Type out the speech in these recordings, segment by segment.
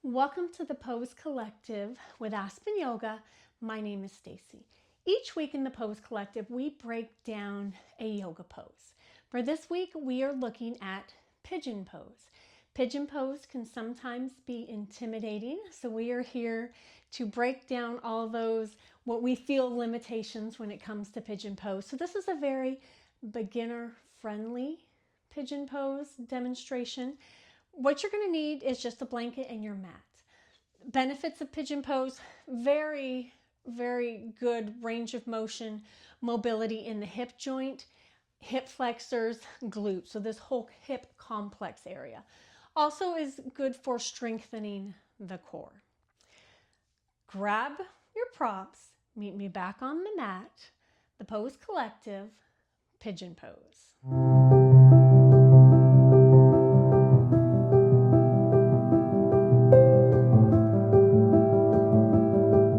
Welcome to the Pose Collective with Aspen Yoga. My name is Stacie. Each week in the Pose Collective, we break down a yoga pose. For this week, we are looking at Pigeon Pose. Pigeon Pose can sometimes be intimidating, so we are here to break down all those, what we feel limitations when it comes to Pigeon Pose. So this is a very beginner-friendly Pigeon Pose demonstration. What you're going to need is just a blanket and your mat. Benefits of Pigeon Pose: very good range of motion, mobility in the hip joint, hip flexors, glutes. So this whole hip complex area. Also is good for strengthening the core. Grab your props. Meet me back on the mat. The Pose Collective, Pigeon Pose.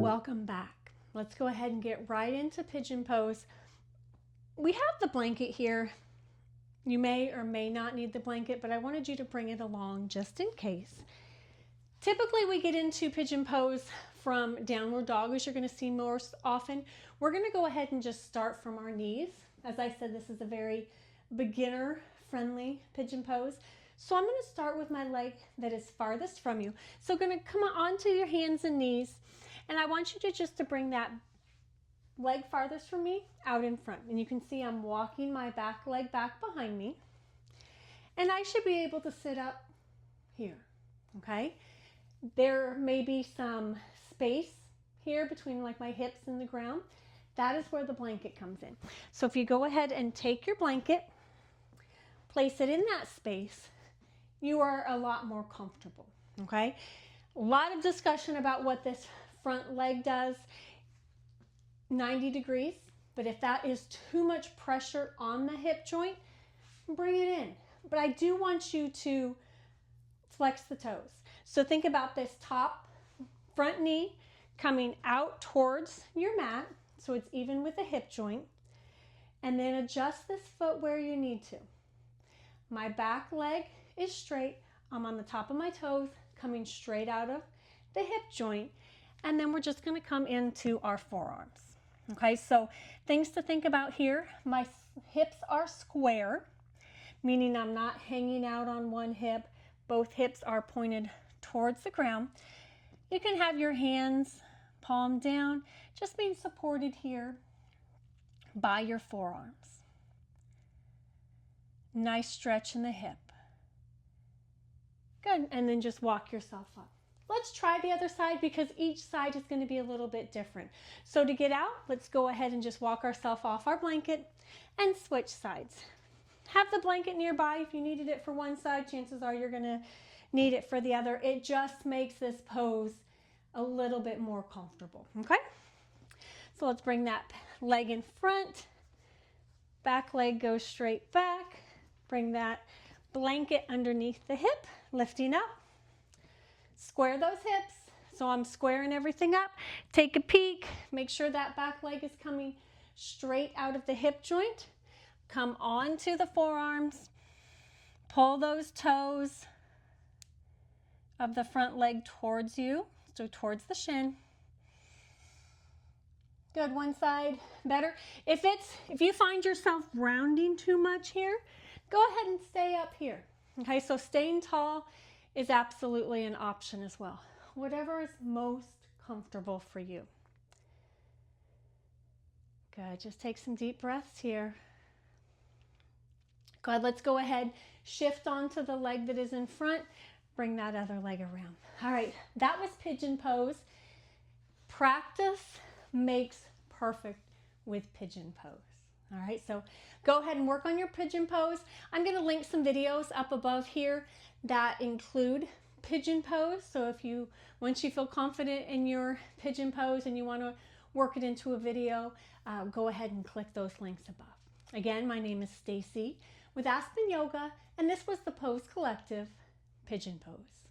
Welcome back. Let's go ahead and get right into Pigeon Pose. We have the blanket here. You may or may not need the blanket, but I wanted you to bring it along just in case. Typically we get into Pigeon Pose from downward dog, as you're going to see most often. We're going to go ahead and just start from our knees. As I said, this is a very beginner friendly Pigeon Pose. So I'm going to start with my leg that is farthest from you. So going to come onto your hands and knees, and I want you to bring that leg farthest from me out in front. And you can see I'm walking my back leg back behind me. And I should be able to sit up here, okay? There may be some space here between like my hips and the ground. That is where the blanket comes in. So if you go ahead and take your blanket, place it in that space, you are a lot more comfortable, okay? A lot of discussion about what this front leg does. 90 degrees, but if that is too much pressure on the hip joint, bring it in. But I do want you to flex the toes. So think about this top front knee coming out towards your mat, so it's even with the hip joint, and then adjust this foot where you need to. My back leg is straight. I'm on the top of my toes, coming straight out of the hip joint, and then we're just going to come into our forearms. Okay, so things to think about here. My hips are square, meaning I'm not hanging out on one hip. Both hips are pointed towards the ground. You can have your hands palm down, just being supported here by your forearms. Nice stretch in the hip. Good, and then just walk yourself up. Let's try the other side because each side is going to be a little bit different. So to get out, let's go ahead and just walk ourselves off our blanket and switch sides. Have the blanket nearby. If you needed it for one side, chances are you're going to need it for the other. It just makes this pose a little bit more comfortable, okay? So let's bring that leg in front. Back leg goes straight back. Bring that blanket underneath the hip, lifting up. Square those hips. So I'm squaring everything up. Take a peek. Make sure that back leg is coming straight out of the hip joint. Come onto the forearms. Pull those toes of the front leg towards you, so towards the shin. Good, one side better. If you find yourself rounding too much here, go ahead and stay up here. Okay, so staying tall is absolutely an option as well. Whatever is most comfortable for you. Good, just take some deep breaths here. Good, let's go ahead, shift onto the leg that is in front, bring that other leg around. All right, that was Pigeon Pose. Practice makes perfect with Pigeon Pose. All right, so go ahead and work on your Pigeon Pose. I'm going to link some videos up above here that include Pigeon Pose. So once you feel confident in your Pigeon Pose and you want to work it into a video, go ahead and click those links above. Again, my name is Stacie with Aspen Yoga, and this was the Pose Collective, Pigeon Pose.